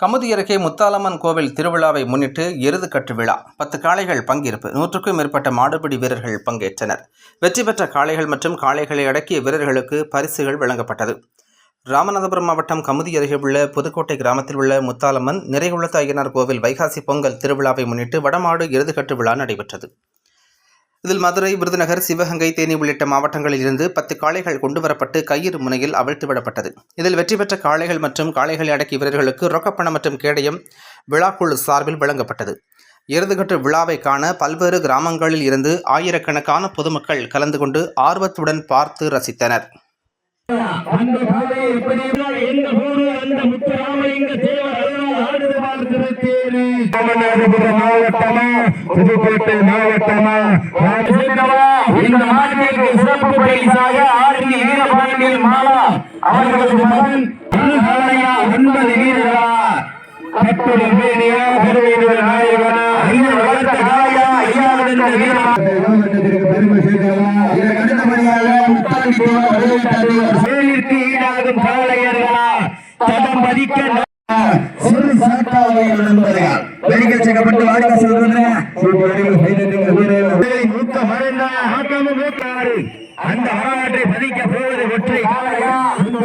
கமுதி அருகே முத்தாலம்மன் கோவில் திருவிழாவை முன்னிட்டு எருது கட்டு விழா 10 காளைகள் பங்கேற்பு. 100க்கும் மேற்பட்ட மாடுபிடி வீரர்கள் பங்கேற்றனர். வெற்றி பெற்ற காளைகள் மற்றும் காளைகளை அடக்கிய வீரர்களுக்கு பரிசுகள் வழங்கப்பட்டது. ராமநாதபுரம் மாவட்டம் கமுதி அருகே உள்ள புதுக்கோட்டை கிராமத்தில் உள்ள முத்தாலம்மன் நிறைகுளத்து ஐயனார் கோவில் வைகாசி பொங்கல் திருவிழாவை முன்னிட்டு வடமாடு எருது கட்டு விழா நடைபெற்றது. இதில் மதுரை, விருதுநகர், சிவகங்கை, தேனி உள்ளிட்ட மாவட்டங்களில் இருந்து 10 காளைகள் கொண்டுவரப்பட்டு கயிறு முனையில் அவிழ்த்து விடப்பட்டது. இதில் வெற்றி பெற்ற காளைகள் மற்றும் காளைகளை அடக்கிய வீரர்களுக்கு ரொக்கப்பணம் மற்றும் கேடயம் விழாக்குழு சார்பில் வழங்கப்பட்டது. எருதுகட்டு விழாவை காண பல்வேறு கிராமங்களில் இருந்து ஆயிரக்கணக்கான பொதுமக்கள் கலந்து கொண்டு ஆர்வத்துடன் பார்த்து ரசித்தனர். புதுக்கோட்டை மாவட்டமா இந்த மாநிலத்திற்கு சிறப்பு பரிசாக ஆர்மி வீரபாண்டியன் மாலா அவர்களது மகன் 9 வீரர்களா கட்டுரை வேணியா பெருமையுடன் நாயகனா வளர்த்த காயா ஐயாவின் வீரமாவட்டத்திற்கு பெருமை சேர்க்கிறா. இதற்கு அடுத்தபடியாக முத்தாலிக்கு ஈடாகும் காளையர்களா தடம் பதிக்க சிறு சாட்டாவைகள் நண்பர்கள் வெளிகள் செய்யப்பட்டு வாடிவாசல் அந்த வரலாற்றை பதிக்க போவது ஒற்றை சிறு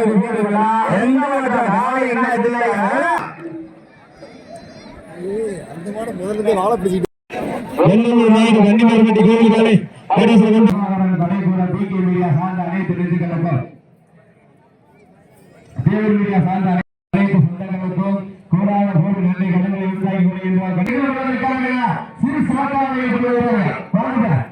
சாட்டாவை